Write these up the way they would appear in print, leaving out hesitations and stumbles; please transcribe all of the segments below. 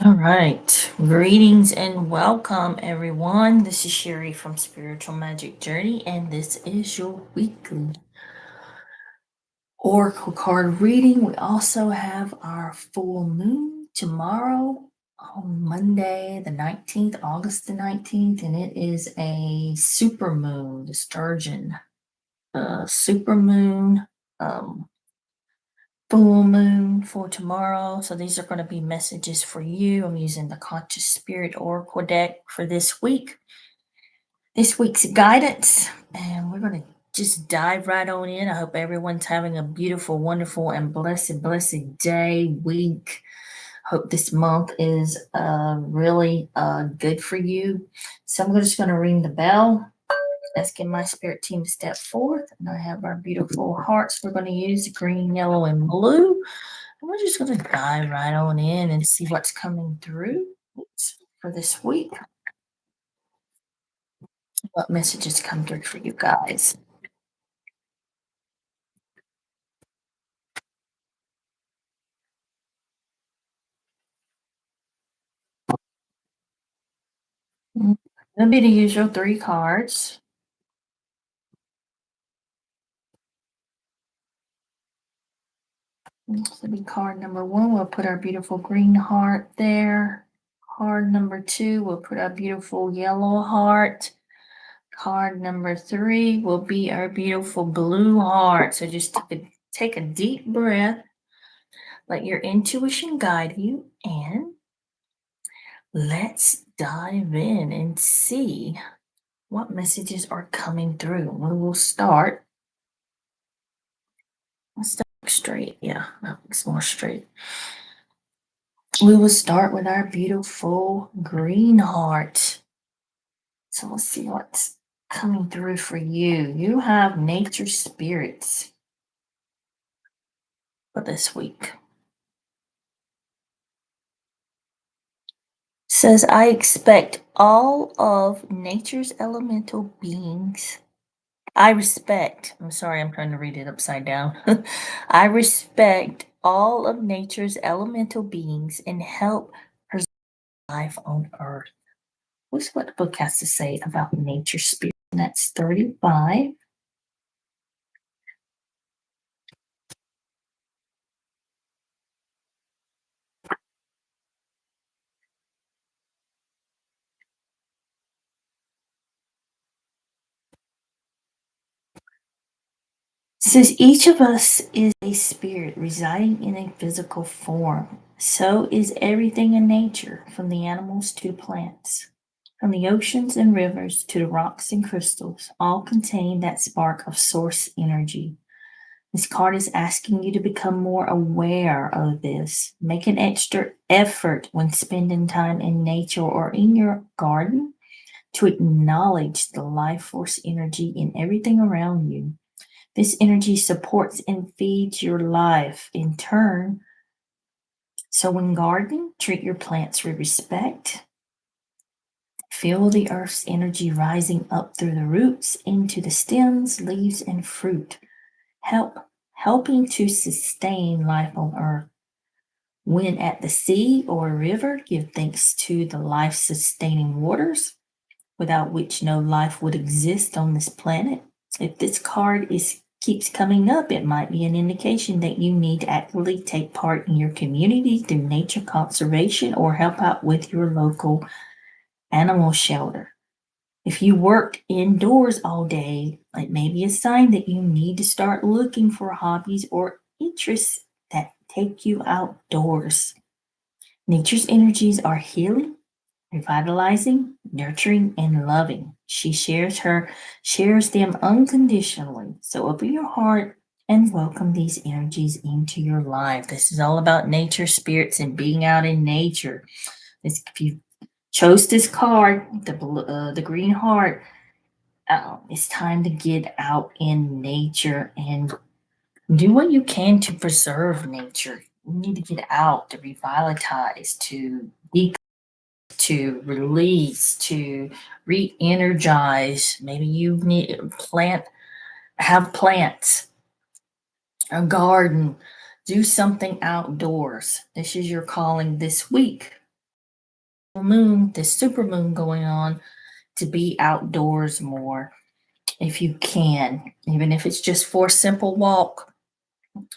All right. Greetings and welcome, everyone. This is Sherry from Spiritual Magic Journey, and this is your weekly Oracle card reading. We also have our full moon tomorrow on Monday, the 19th, August the 19th, and it is a super moon, the Sturgeon super moon. Full moon for tomorrow. So these are going to be messages for you. I'm using the Conscious Spirit Oracle deck for this week. This week's guidance, and we're going to just dive right on in. I hope everyone's having a beautiful, wonderful, and blessed day, week. Hope this month is really good for you. So I'm just going to ring the bell. Asking my spirit team to step forth, and I have our beautiful hearts we're going to use, green, yellow, and blue. And we're just going to dive right on in and see what's coming through for this week. What messages come through for you guys? It'll be the usual 3 cards. This will be card number 1. We'll put our beautiful green heart there. Card number 2, we'll put our beautiful yellow heart. Card number 3 will be our beautiful blue heart. So just take a deep breath. Let your intuition guide you, and let's dive in and see what messages are coming through. We will start. Let's start straight. Yeah, that looks more straight. We will start with our beautiful green heart. So let's see what's coming through for you. You have nature spirits for this week. Says, I expect all of nature's elemental beings. I'm sorry, I'm trying to read it upside down. I respect all of nature's elemental beings and help preserve life on earth. What's what the book has to say about nature spirit? That's 35. Says each of us is a spirit residing in a physical form. So is everything in nature, from the animals to the plants. From the oceans and rivers to the rocks and crystals, all contain that spark of source energy. This card is asking you to become more aware of this. Make an extra effort when spending time in nature or in your garden to acknowledge the life force energy in everything around you. This energy supports and feeds your life in turn. So when gardening, treat your plants with respect. Feel the earth's energy rising up through the roots into the stems, leaves, and fruit, helping to sustain life on earth. When at the sea or river, give thanks to the life-sustaining waters, without which no life would exist on this planet. If this card keeps coming up, it might be an indication that you need to actively take part in your community through nature conservation or help out with your local animal shelter. If you work indoors all day, it may be a sign that you need to start looking for hobbies or interests that take you outdoors. Nature's energies are healing, revitalizing, nurturing, and loving. She shares them unconditionally. So open your heart and welcome these energies into your life. This is all about nature, spirits, and being out in nature. If you chose this card, the green heart, it's time to get out in nature and do what you can to preserve nature. You need to get out to revitalize, to release, to re-energize. Maybe you need have plants, a garden, do something outdoors. This is your calling this week. moon, this super moon going on, to be outdoors more if you can, even if it's just for a simple walk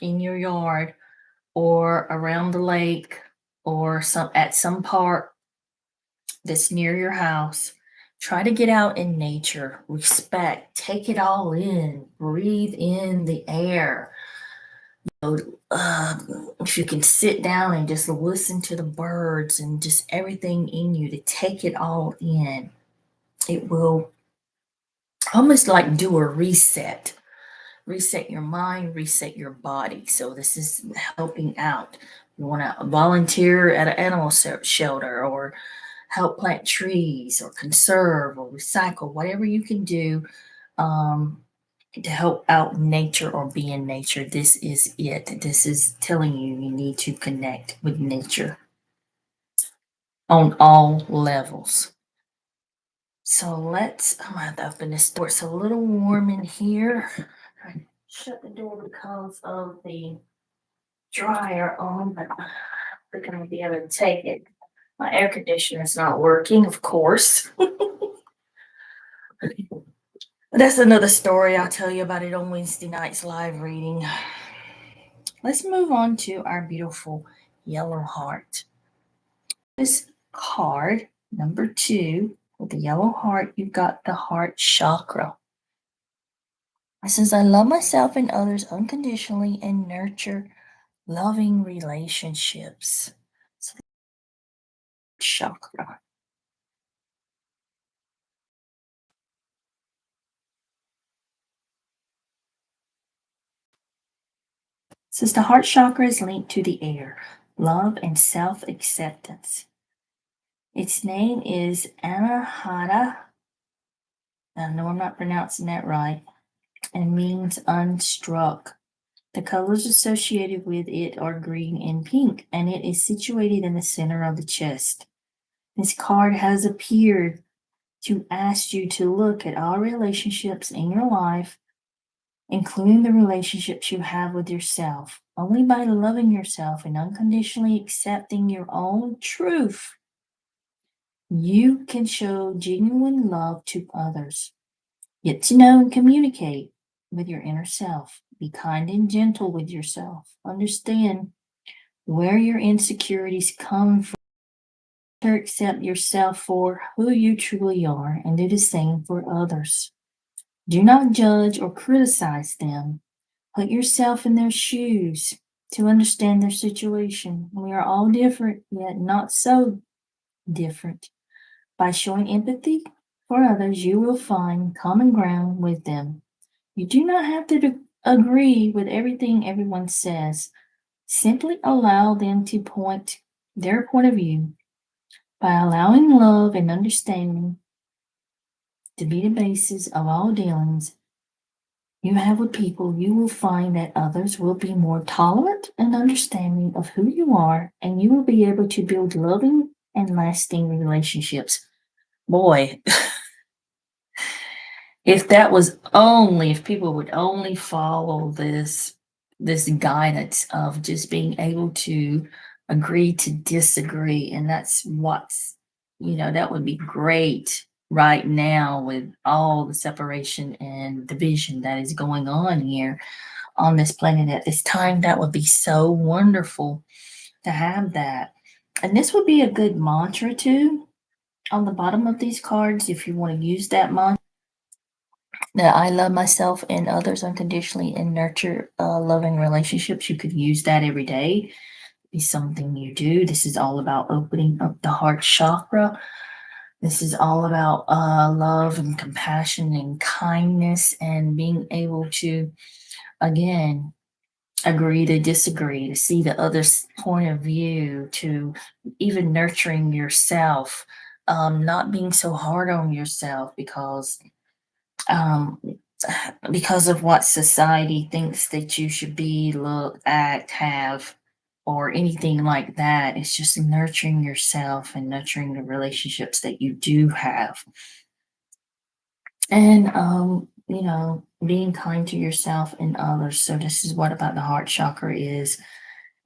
in your yard or around the lake or at some park that's near your house. Try to get out in nature, respect, take it all in, breathe in the air. If you can sit down and just listen to the birds and just everything in you, to take it all in, it will almost like do a reset. Reset your mind, reset your body. So this is helping out. You want to volunteer at an animal shelter, or help plant trees, or conserve, or recycle, whatever you can do to help out nature or be in nature. This is it. This is telling you need to connect with nature on all levels. So I'm gonna have to open this door. It's a little warm in here. I shut the door because of the dryer on, but I'm gonna be able to take it. My air conditioner is not working, of course. That's another story. I'll tell you about it on Wednesday night's live reading. Let's move on to our beautiful yellow heart. This card, number 2, with the yellow heart, you've got the heart chakra. It says, I love myself and others unconditionally and nurture loving relationships. So, chakra. It says the heart chakra is linked to the air, love and self-acceptance. Its name is Anahata. I know I'm not pronouncing that right. And means unstruck. The colors associated with it are green and pink, and it is situated in the center of the chest. This card has appeared to ask you to look at all relationships in your life, including the relationships you have with yourself. Only by loving yourself and unconditionally accepting your own truth, you can show genuine love to others. Get to know and communicate with your inner self. Be kind and gentle with yourself. Understand where your insecurities come from. To accept yourself for who you truly are and do the same for others. Do not judge or criticize them. Put yourself in their shoes to understand their situation. We are all different, yet not so different. By showing empathy for others, you will find common ground with them. You do not have to agree with everything everyone says. Simply allow them to point their point of view. By allowing love and understanding to be the basis of all dealings you have with people, you will find that others will be more tolerant and understanding of who you are, and you will be able to build loving and lasting relationships. Boy, if people would only follow this guidance of just being able to agree to disagree, and that would be great right now with all the separation and division that is going on here on this planet at this time. That would be so wonderful to have that. And this would be a good mantra too on the bottom of these cards if you want to use that mantra. That I love myself and others unconditionally and nurture loving relationships. You could use that every day. Be something you do. This is all about opening up the heart chakra. This is all about love and compassion and kindness, and being able to, again, agree to disagree, to see the other's point of view, to even nurturing yourself, not being so hard on yourself um, because of what society thinks that you should be, look, act, have, or anything like that. It's just nurturing yourself and nurturing the relationships that you do have. And, being kind to yourself and others. So this is what about the heart chakra is.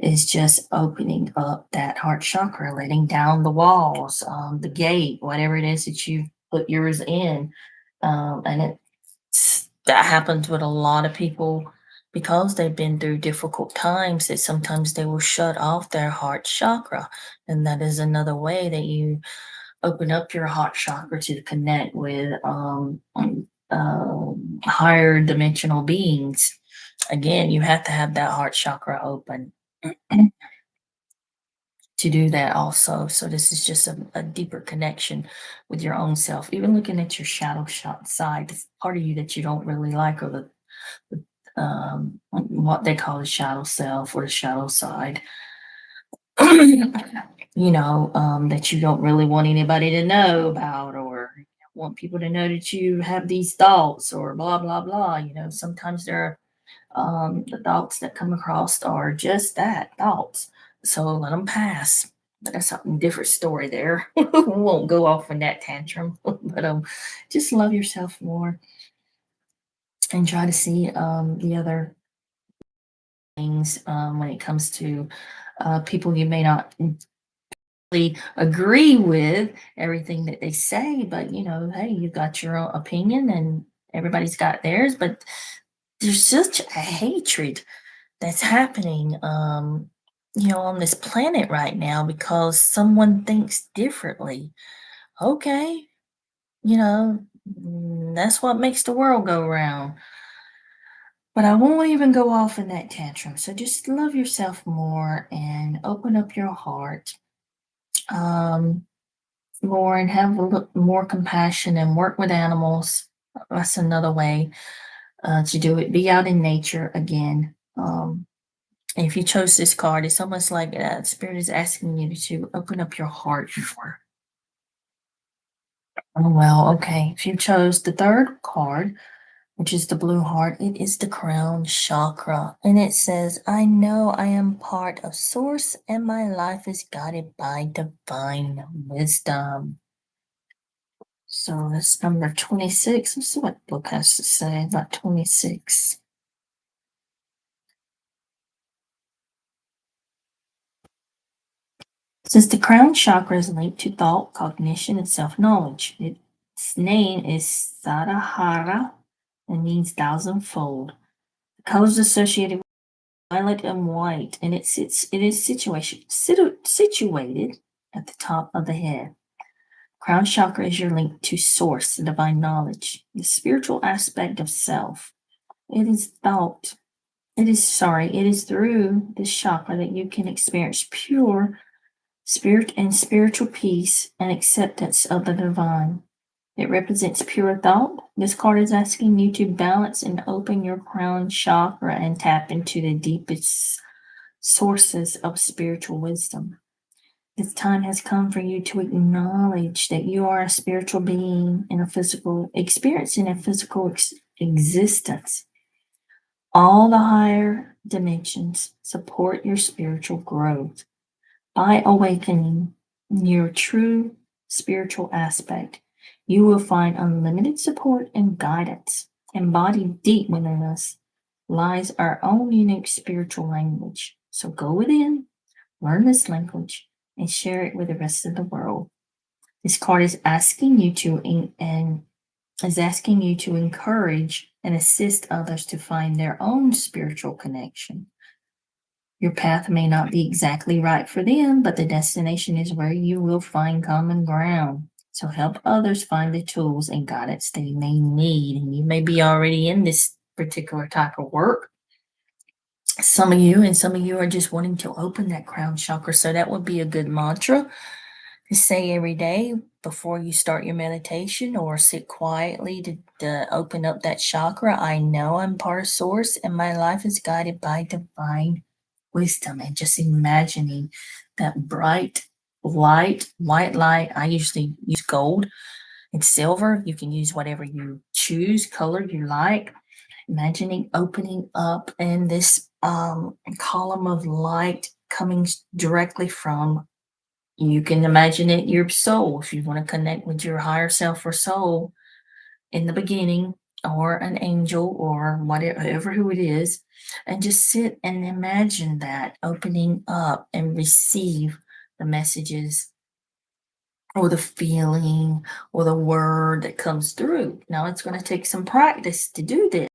is just opening up that heart chakra, letting down the walls, the gate, whatever it is that you put yours in. And that happens with a lot of people because they've been through difficult times, that sometimes they will shut off their heart chakra. And that is another way that you open up your heart chakra to connect with higher dimensional beings. Again, you have to have that heart chakra open to do that also. So this is just a deeper connection with your own self. Even looking at your shadow side, this part of you that you don't really like, or what they call the shadow self or the shadow side. That you don't really want anybody to know about, or want people to know that you have these thoughts, or blah blah blah. Sometimes there are the thoughts that come across are just that, thoughts. So let them pass. But that's a different story there. We won't go off in that tantrum. But just love yourself more and try to see the other things when it comes to people you may not really agree with everything that they say, but hey, you got your own opinion and everybody's got theirs. But there's such a hatred that's happening on this planet right now because someone thinks differently. Okay, that's what makes the world go round. But I won't even go off in that tantrum. So just love yourself more and open up your heart um more, and have a little more compassion, and work with animals. That's another way to do it. Be out in nature again. If you chose this card, it's almost like Spirit is asking you to open up your heart more. Oh, well, okay. If you chose the third card, which is the blue heart, it is the crown chakra. And it says, I know I am part of Source and my life is guided by divine wisdom. So that's number 26. Let's see what the book has to say about 26. Since the crown chakra is linked to thought, cognition, and self-knowledge, its name is Sadahara and means thousandfold. The colors associated with violet and white, and it is situated at the top of the head. Crown chakra is your link to source, the divine knowledge, the spiritual aspect of self. It is through this chakra that you can experience pure spirit and spiritual peace and acceptance of the divine. It represents pure thought. This card is asking you to balance and open your crown chakra and tap into the deepest sources of spiritual wisdom. This time has come for you to acknowledge that you are a spiritual being in a physical experience, in a physical existence. All the higher dimensions support your spiritual growth. By awakening your true spiritual aspect, you will find unlimited support and guidance. Embodied deep within us lies our own unique spiritual language. So go within, learn this language, and share it with the rest of the world. This card is asking you to encourage and assist others to find their own spiritual connection. Your path may not be exactly right for them, but the destination is where you will find common ground. So help others find the tools and guidance they may need. And you may be already in this particular type of work. Some of you are just wanting to open that crown chakra. So that would be a good mantra to say every day before you start your meditation, or sit quietly to open up that chakra. I know I'm part of Source and my life is guided by divine wisdom. And just imagining that bright light, white light. I usually use gold and silver. You can use whatever you choose, color you like. Imagining opening up and this column of light coming directly from, you can imagine it, your soul. If you want to connect with your higher self or soul in the beginning, or an angel or whatever who it is, and just sit and imagine that opening up and receive the messages or the feeling or the word that comes through. Now it's going to take some practice to do this,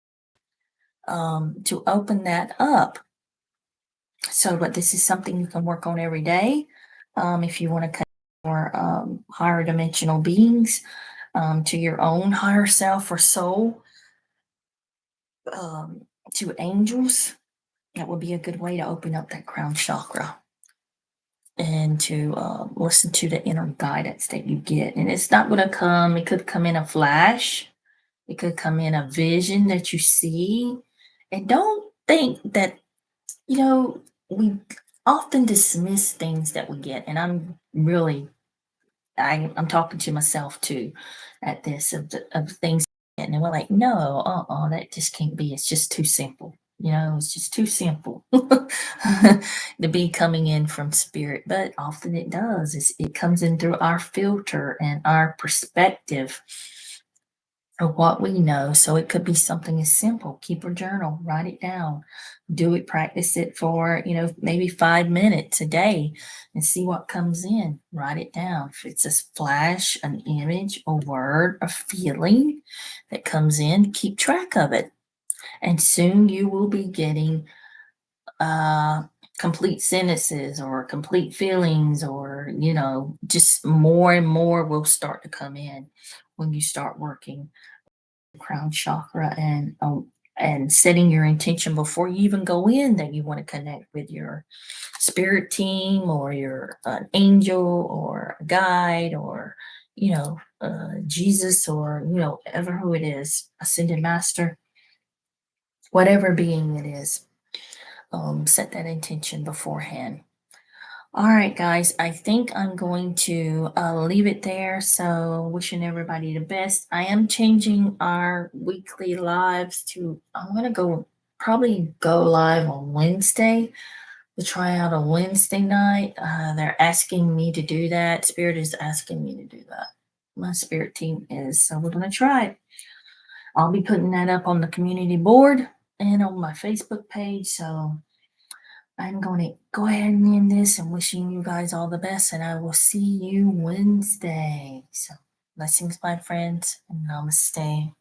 to open that up. So, but this is something you can work on every day. If you want to connect more higher dimensional beings, to your own higher self or soul, um, to angels, that would be a good way to open up that crown chakra and to listen to the inner guidance that you get. And it's not going to come, it could come in a flash, it could come in a vision that you see. And don't think that, we often dismiss things that we get. And I'm talking to myself too at this of things, and we're like, no, that just can't be. It's just too simple. It's just too simple to be coming in from spirit. But often it does. It comes in through our filter and our perspective of what we know. So it could be something as simple. Keep a journal, write it down, do it, practice it for, maybe 5 minutes a day and see what comes in. Write it down. If it's a flash, an image, a word, a feeling that comes in, keep track of it. And soon you will be getting complete sentences or complete feelings, or, just more and more will start to come in when you start working crown chakra and setting your intention before you even go in that you want to connect with your spirit team or your angel or a guide or Jesus or ever who it is, ascended master, whatever being it is. Set that intention beforehand. All right, guys, I think I'm going to leave it there. So wishing everybody the best. I am changing our weekly lives to, I'm going to probably go live on Wednesday to try out a Wednesday night. They're asking me to do that. Spirit is asking me to do that. My spirit team is. So we're going to try it. I'll be putting that up on the community board and on my Facebook page. So I'm going to go ahead and end this and wishing you guys all the best, and I will see you Wednesday. So blessings, my friends, and namaste.